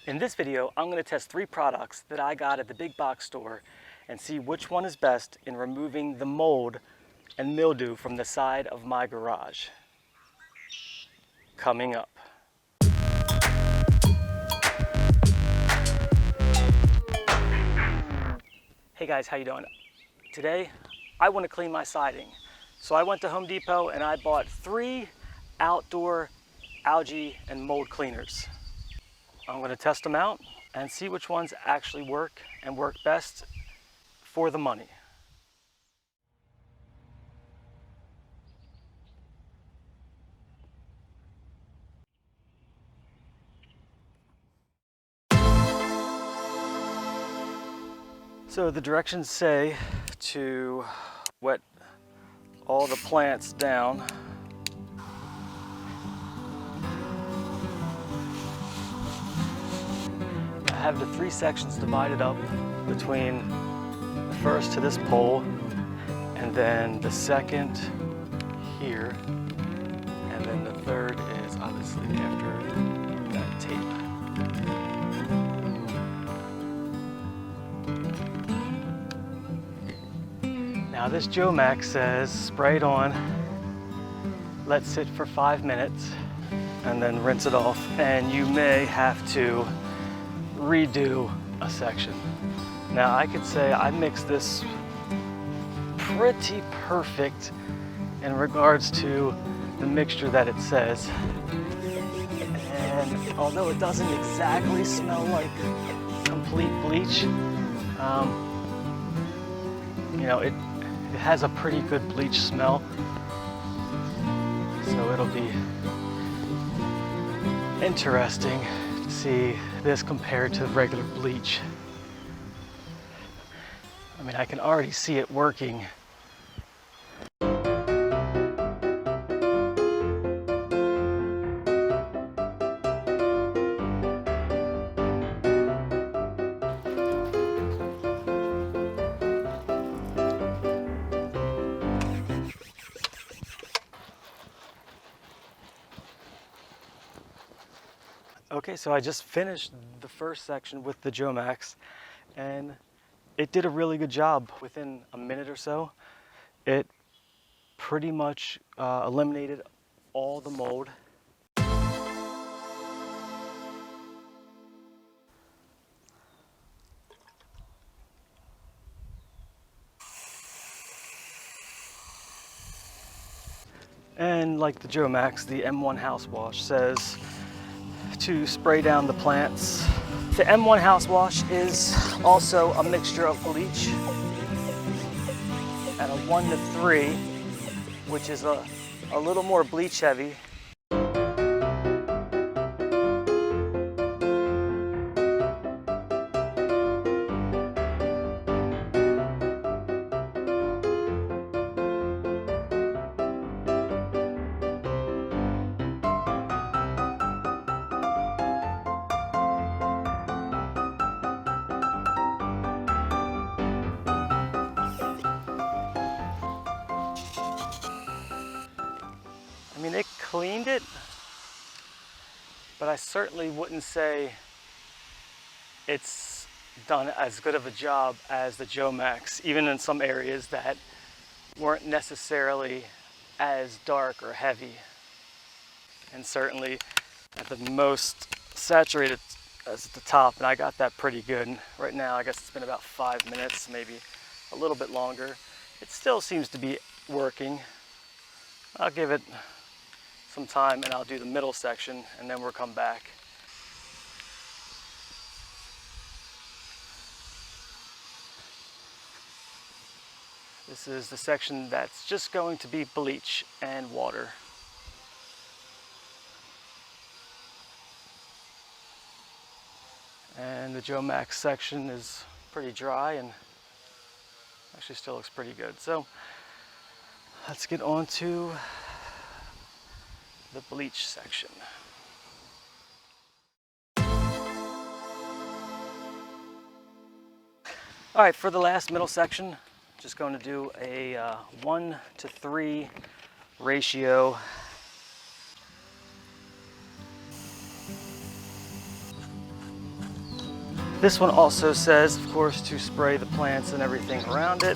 In this video, I'm going to test 3 products that I got at the big box store and see which one is best in removing the mold and mildew from the side of my garage. Coming up. Hey guys, how you doing? Today, I want to clean my siding. So I went to Home Depot and I bought 3 outdoor algae and mold cleaners. I'm going to test them out and see which ones actually work and work best for the money. So the directions say to wet all the plants down. I have the 3 sections divided up between the first to this pole and then the second here, and then the third is obviously after that tape. Now this Joe Max says spray it on, let sit for 5 minutes, and then rinse it off, and you may have to redo a section. Now I could say I mixed this pretty perfect in regards to the mixture that it says, and although it doesn't exactly smell like complete bleach, you know, it has a pretty good bleach smell, so it'll be interesting to see this compared to regular bleach. I mean, I can already see it working. Okay, so I just finished the first section with the Joe Max, and it did a really good job. Within a minute or so, it pretty much eliminated all the mold. And like the Joe Max, the M1 house wash says to spray down the plants. The M1 house wash is also a mixture of bleach and a 1 to 3, which is a little more bleach heavy. I mean, it cleaned it, but I certainly wouldn't say it's done as good of a job as the Joe Max, even in some areas that weren't necessarily as dark or heavy. And certainly at the most saturated as at the top, and I got that pretty good. Right now, I guess it's been about 5 minutes, maybe a little bit longer. It still seems to be working. I'll give it some time and I'll do the middle section and then we'll come back. This is the section that's just going to be bleach and water. And the Joe Max section is pretty dry and actually still looks pretty good. So let's get on to the bleach section. All right, for the last middle section, just going to do a 1 to 3 ratio. This one also says, of course, to spray the plants and everything around it.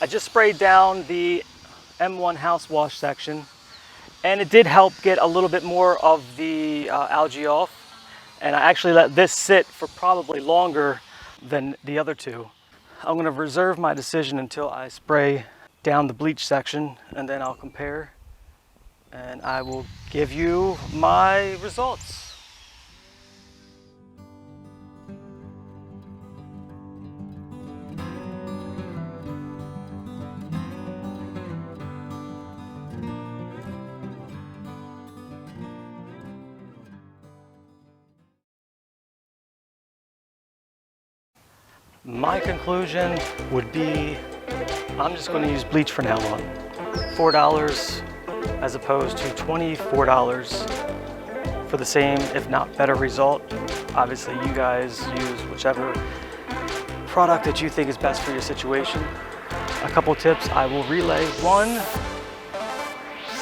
I just sprayed down the M1 house wash section, and it did help get a little bit more of the algae off. And I actually let this sit for probably longer than the other two. I'm going to reserve my decision until I spray down the bleach section, and then I'll compare and I will give you my results. My conclusion would be, I'm just going to use bleach from now on. $4 as opposed to $24 for the same, if not better result. Obviously, you guys use whichever product that you think is best for your situation. A couple tips I will relay. One,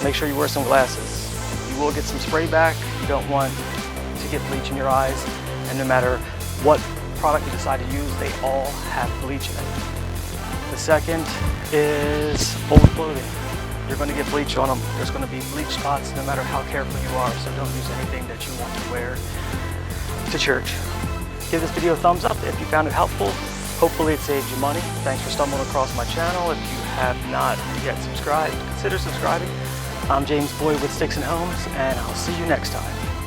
make sure you wear some glasses. You will get some spray back. You don't want to get bleach in your eyes. And no matter what product you decide to use, they all have bleach in it. The second is old clothing. You're going to get bleach on them. There's going to be bleach spots no matter how careful you are, so don't use anything that you want to wear to church. Give this video a thumbs up if you found it helpful. Hopefully it saved you money. Thanks for stumbling across my channel. If you have not yet subscribed, consider subscribing. I'm James Boyd with Sticks and Homes, and I'll see you next time.